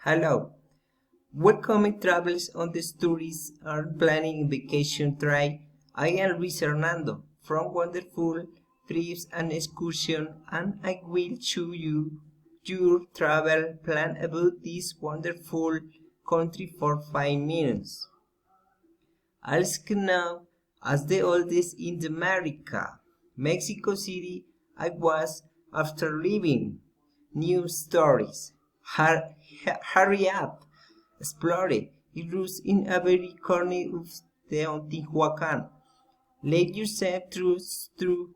Hello, welcome travelers on the tourists are planning a vacation try. I am Luis Hernando from Wonderful Trips and Excursion and I will show you your travel plan about this wonderful country for 5 minutes. Also known as the oldest in America, Mexico City, I was after leaving. New stories. Hurry up, explore it. It roots in every corner of Teotihuacan. Let yourself through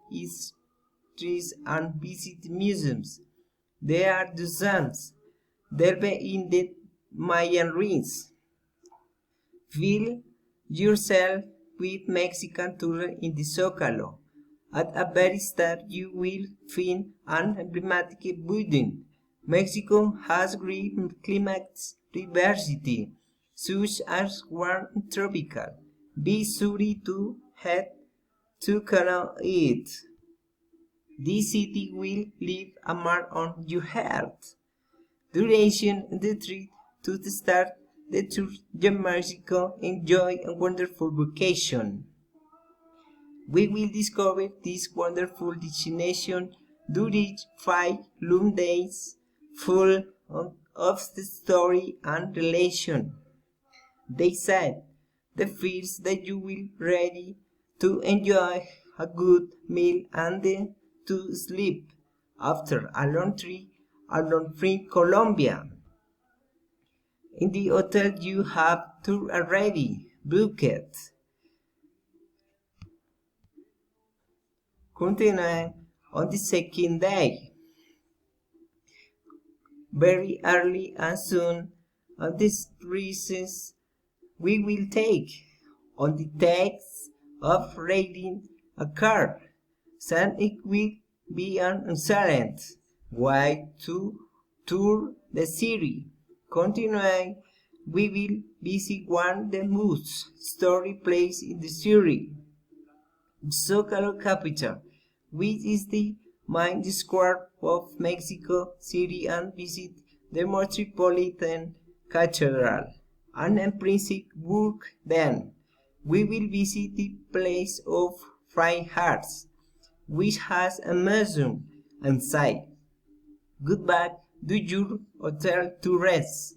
its streets and visit museums. There are dozens. Delve in the Mayan ruins. Fill yourself with Mexican tour in the Zócalo. At a very start, you will find an emblematic building. Mexico has great climate diversity, such as warm and tropical. Be sure to head to Canal it. This city will leave a mark on your heart. Duration the trip to start the tour in Mexico. Enjoy a wonderful vacation. We will discover this wonderful destination during 5 long days full of the story and relation. They said the feels that you will ready to enjoy a good meal and then to sleep after a long trip along from Colombia. In the hotel you have tour already booked. Continue on the second day. Very early and soon on these reasons we will take on the task of renting a car. Then it will be an excellent way to tour the city. Continuing, we will visit one of the most story place in the city, Zócalo capital, which is the main square of Mexico City, and visit the Metropolitan Cathedral. And in principle, then we will visit the place of Fine Arts, which has a museum inside. Goodbye to your hotel to rest,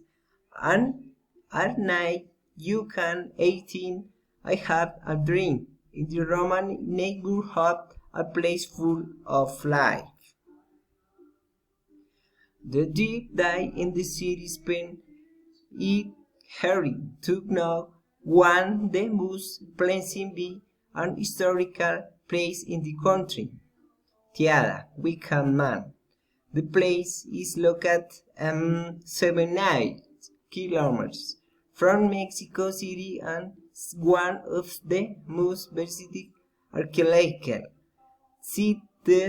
and at night you can eat in. I have a drink in the Roman neighborhood, a place full of life. The deep dive in the city spent it hurry to know one the most pleasant be and historical place in the country. Tiada, Wickham Man. The place is located 78 kilometers from Mexico City and is one of the most versatile archaeological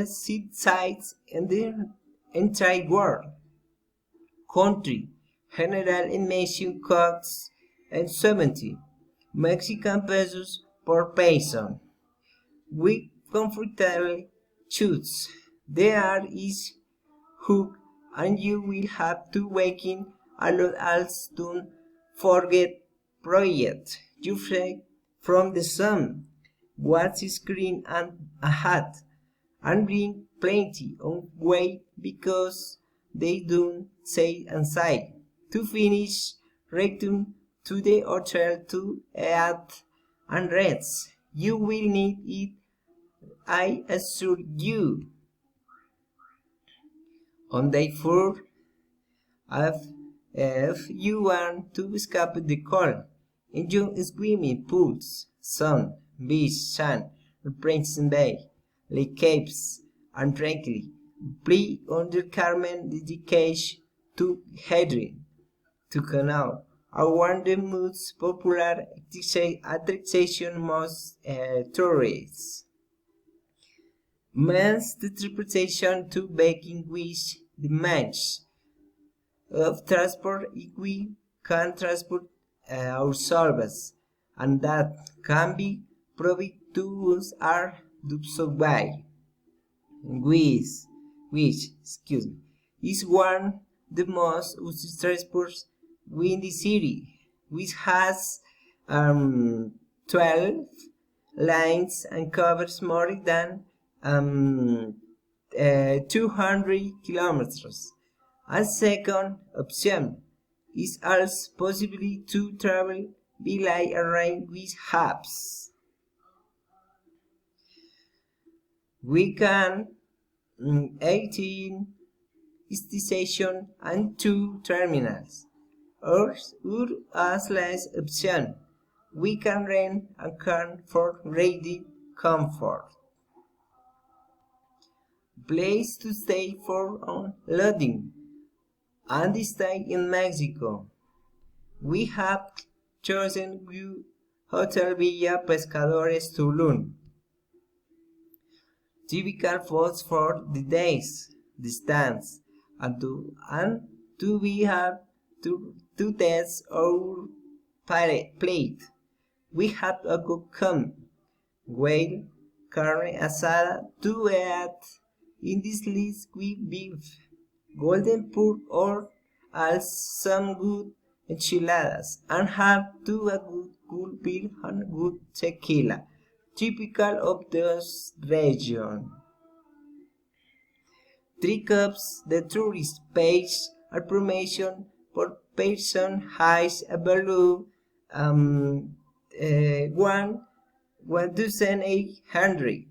sites in the entire world. Country general admission costs and 70 Mexican pesos per person. We comfortably choose. There is hook and you will have to waking a lot else. Don't forget project you fly from the sun. Watch screen and a hat and bring plenty of weight because they don't say inside. To finish, return to the hotel to eat and rest. You will need it, I assure you. On day 4, if you want to escape the cold, enjoy swimming pools, sun, beach, sand, Princeton Bay, lake capes, and tranquilly play under Carmen dedication to Hedrin, to Canal, are one of the most popular attraction most tourists. Means the transportation to baking which the match of transport we can transport ourselves, and that can be provided to us are subway which is one the most used transport in the city, which has 12 lines and covers more than 200 kilometers. A second option is also possible to travel via a rail with hubs. We can 18 stations and 2 terminals. Or as last option, we can rent a car for greater comfort. Place to stay for unloading and stay in Mexico. We have chosen Hotel Villa Pescadores Tulum. Typical foods for the days, distance, and to we have to test our plate. We have a good whale, carne asada to add in this list with beef, golden pork or also some good enchiladas and have to a good cool beer and good tequila, typical of this region. 3 cups the tourist page are promotion for person highs a value one 1,800